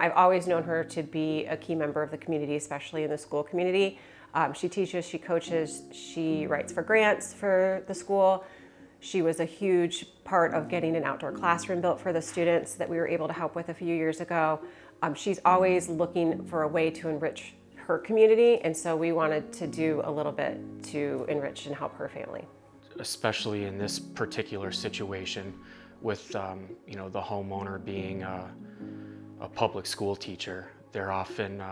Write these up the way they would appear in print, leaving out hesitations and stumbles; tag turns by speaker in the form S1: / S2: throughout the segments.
S1: I've always known her to be a key member of the community, especially in the school community. She teaches, she coaches, she writes for grants for the school. She was a huge part of getting an outdoor classroom built for the students that we were able to help with a few years ago. She's always looking for a way to enrich her community, and so we wanted to do a little bit to enrich and help her family.
S2: Especially in this particular situation with the homeowner being a public school teacher. They're often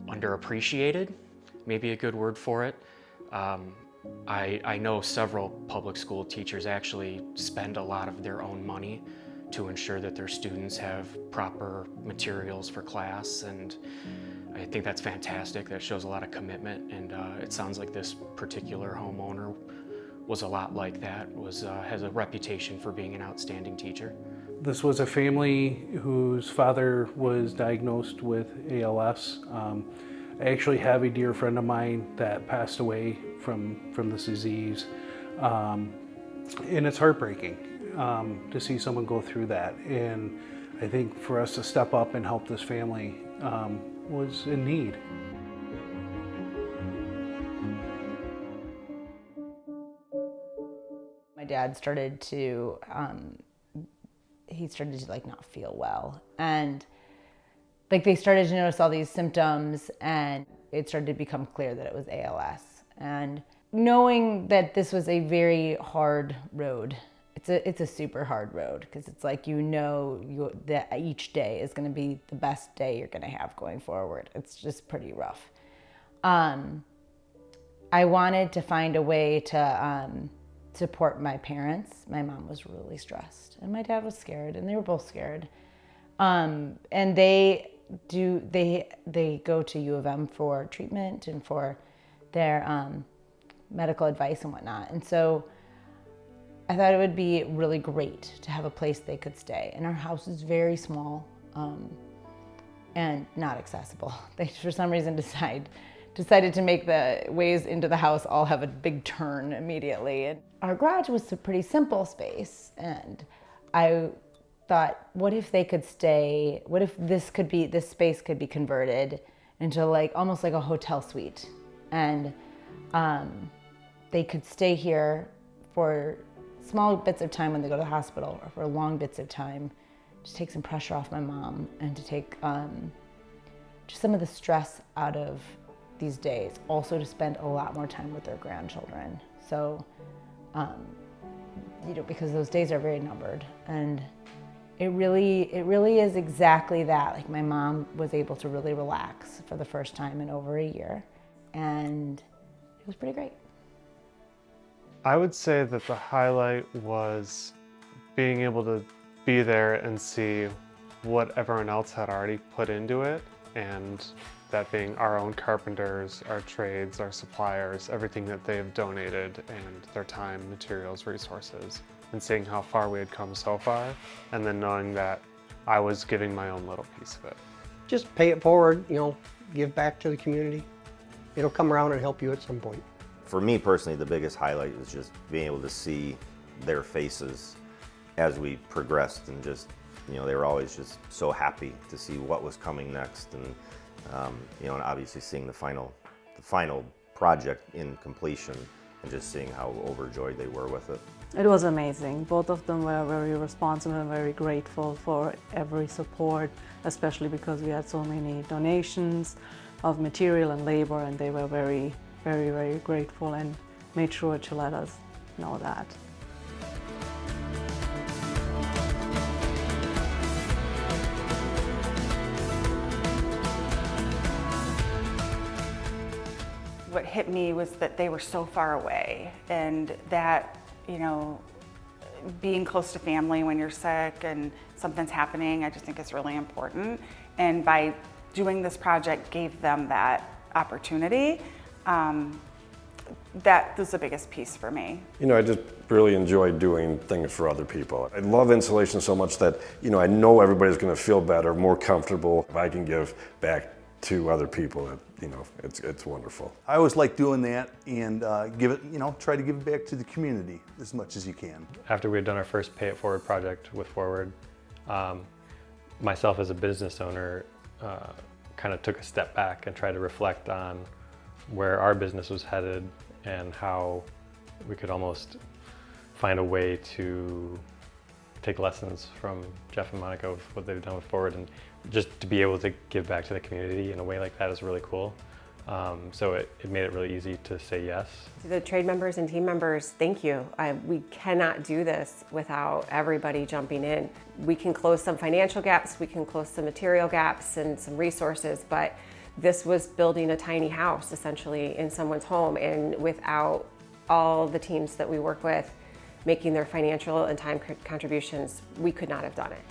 S2: underappreciated, maybe a good word for it. I know several public school teachers actually spend a lot of their own money to ensure that their students have proper materials for class, and I think that's fantastic. That shows a lot of commitment, and it sounds like this particular homeowner was a lot like that, has a reputation for being an outstanding teacher.
S3: This was a family whose father was diagnosed with ALS. I actually have a dear friend of mine that passed away from this disease, and it's heartbreaking to see someone go through that. And I think for us to step up and help this family was in need.
S4: My dad started to like not feel well, and like they started to notice all these symptoms, and it started to become clear that it was ALS. And knowing that this was a very hard road, it's a super hard road, because it's like that each day is going to be the best day you're going to have going forward. It's just pretty rough. I wanted to find a way to support my parents. My mom was really stressed, and my dad was scared, and they were both scared. And they go to U of M for treatment and for their medical advice and whatnot. And so I thought it would be really great to have a place they could stay. And our house is very small and not accessible. They, for some reason, decided to make the ways into the house all have a big turn immediately. And our garage was a pretty simple space, and I thought, what if they could stay? What if this space could be converted into almost like a hotel suite, and they could stay here for small bits of time when they go to the hospital, or for long bits of time, to take some pressure off my mom and to take just some of the stress out of these days. Also to spend a lot more time with their grandchildren. So, because those days are very numbered, and it really is exactly that. Like, my mom was able to really relax for the first time in over a year, and it was pretty great.
S5: I would say that the highlight was being able to be there and see what everyone else had already put into it, and that being our own carpenters, our trades, our suppliers, everything that they've donated, and their time, materials, resources, and seeing how far we had come so far, and then knowing that I was giving my own little piece of it.
S6: Just pay it forward, give back to the community. It'll come around and help you at some point.
S7: For me personally, the biggest highlight was just being able to see their faces as we progressed, and just, they were always just so happy to see what was coming next, and and obviously seeing the final project in completion, and just seeing how overjoyed they were with it.
S8: It was amazing. Both of them were very responsive and very grateful for every support, especially because we had so many donations of material and labor, and they were very, very, very grateful and made sure to let us know that.
S9: What hit me was that they were so far away, and that, being close to family when you're sick and something's happening, I just think is really important. And by doing this project gave them that opportunity. That was the biggest piece for me.
S10: I just really enjoy doing things for other people. I love installation so much that, I know everybody's going to feel better, more comfortable. If I can give back to other people, it's wonderful.
S11: I always like doing that, and try to give it back to the community as much as you can.
S5: After we had done our first Pay It Forward project with Forward,
S12: myself as a business owner kind of took a step back and tried to reflect on where our business was headed and how we could almost find a way to take lessons from Jeff and Monica of what they've done with Forward, and just to be able to give back to the community in a way like that is really cool. So it made it really easy to say yes.
S1: To the trade members and team members, thank you. We cannot do this without everybody jumping in. We can close some financial gaps, we can close some material gaps and some resources, but this was building a tiny house essentially in someone's home, and without all the teams that we work with making their financial and time contributions, we could not have done it.